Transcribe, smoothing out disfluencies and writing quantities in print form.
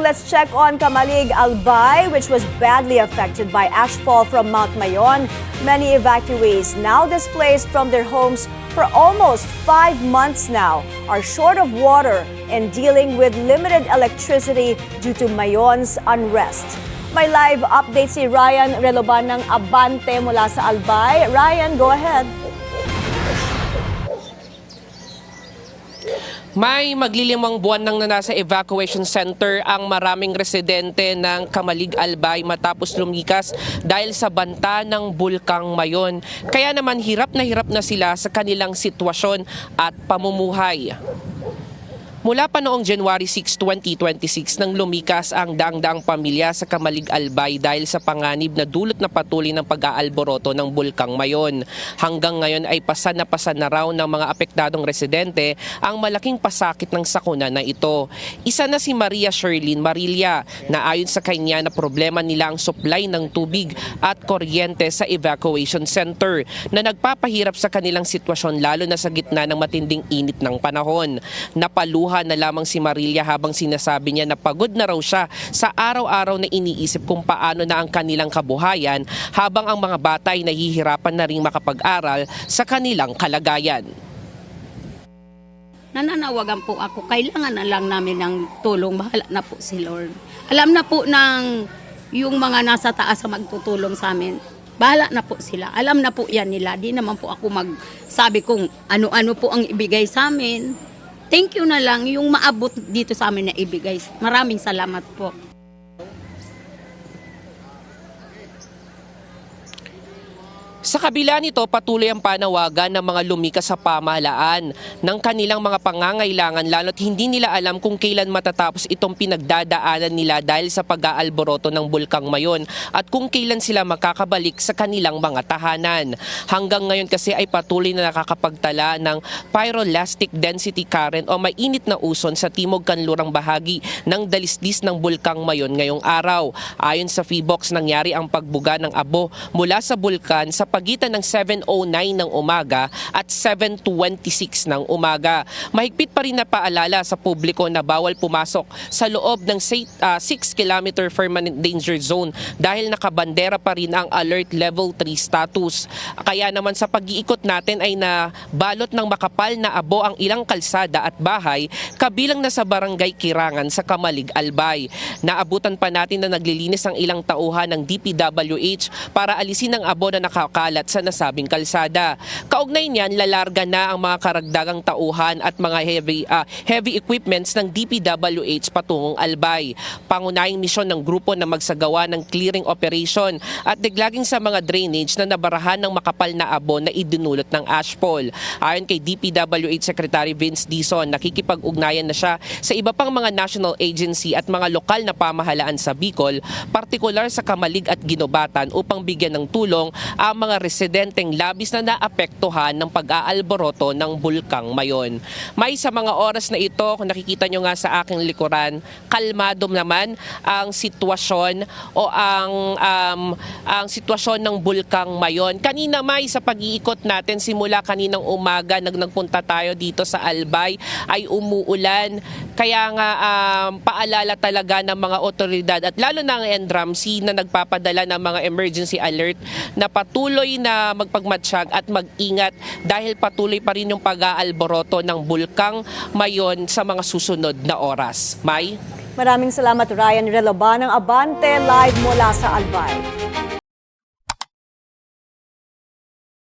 Let's check on Camalig, Albay, which was badly affected by ashfall from Mount Mayon. Many evacuees, now displaced from their homes for almost 5 months now, are short of water and dealing with limited electricity due to Mayon's unrest. May live update si Ryan Reloban ng Abante mula sa Albay. Ryan, go ahead. May maglilimang buwan nang nasa evacuation center ang maraming residente ng Camalig, Albay matapos lumikas dahil sa banta ng Bulkang Mayon. Kaya naman hirap na sila sa kanilang sitwasyon at pamumuhay. Mula pa noong January 6, 2026 nang lumikas ang daang-daang pamilya sa Camalig, Albay dahil sa panganib na dulot na patuloy ng pag-aalboroto ng Bulkang Mayon. Hanggang ngayon ay pasan na raw ng mga apektadong residente ang malaking pasakit ng sakuna na ito. Isa na si Maria Sherlyn Marilla na ayon sa kanya na problema nila ang supply ng tubig at kuryente sa evacuation center na nagpapahirap sa kanilang sitwasyon lalo na sa gitna ng matinding init ng panahon. Napaluha na lamang si Marilla habang sinasabi niya na pagod na raw siya sa araw-araw na iniisip kung paano na ang kanilang kabuhayan habang ang mga bata ay nahihirapan na rin makapag-aral sa kanilang kalagayan. Nananawagan po ako, kailangan na lang namin ng tulong, bahala na po si Lord. Alam na po ng yung mga nasa taas na magtutulong sa amin, bahala na po sila. Alam na po yan nila, di naman po ako magsabi kung ano-ano po ang ibigay sa amin. Thank you na lang yung maabot dito sa amin na ibigay. Maraming salamat po. Sa kabila nito, patuloy ang panawagan ng mga lumikas sa pamahalaan ng kanilang mga pangangailangan lalo't hindi nila alam kung kailan matatapos itong pinagdadaanan nila dahil sa pag-aalboroto ng Bulkang Mayon at kung kailan sila makakabalik sa kanilang mga tahanan. Hanggang ngayon kasi ay patuloy na nakakapagtala ng pyrolastic density current o mainit na uson sa timog kanlurang bahagi ng dalisdis ng Bulkang Mayon ngayong araw. Ayon sa PHIVOLCS, nangyari ang pagbuga ng abo mula sa bulkan sa pagitan ng 7:09 ng umaga at 7:26 ng umaga. Mahigpit pa rin na paalala sa publiko na bawal pumasok sa loob ng 6-kilometer permanent danger zone dahil nakabandera pa rin ang alert level 3 status. Kaya naman sa pag-iikot natin ay nabalot ng makapal na abo ang ilang kalsada at bahay kabilang na sa barangay Kirangan sa Camalig, Albay. Naabutan pa natin na naglilinis ang ilang tauhan ng DPWH para alisin ang abo na nakakalat sa nasabing kalsada. Kaugnay niyan, lalarga na ang mga karagdagang tauhan at mga heavy equipments ng DPWH patungong Albay. Pangunahing misyon ng grupo na magsagawa ng clearing operation at deglaging sa mga drainage na nabarahan ng makapal na abo na idinulot ng ashfall. Ayon kay DPWH Secretary Vince Dizon, nakikipag-ugnayan na siya sa iba pang mga national agency at mga lokal na pamahalaan sa Bicol, partikular sa Camalig at Ginobatan upang bigyan ng tulong ang mga residenteng labis na naapektuhan ng pag-aalboroto ng Bulkang Mayon. May sa mga oras na ito, kung nakikita nyo nga sa aking likuran, kalmado naman ang sitwasyon o ang sitwasyon ng Bulkang Mayon. Kanina may sa pag-iikot natin, simula kaninang umaga nagpunta tayo dito sa Albay, ay umuulan. Kaya nga paalala talaga ng mga otoridad at lalo na ang NDRAMC na nagpapadala ng mga emergency alert na patuloy na magpagmatsyag at mag-ingat dahil patuloy pa rin yung pag-aalboroto ng Bulkang Mayon sa mga susunod na oras. May? Maraming salamat, Ryan Reloban ng Abante, live mula sa Albay.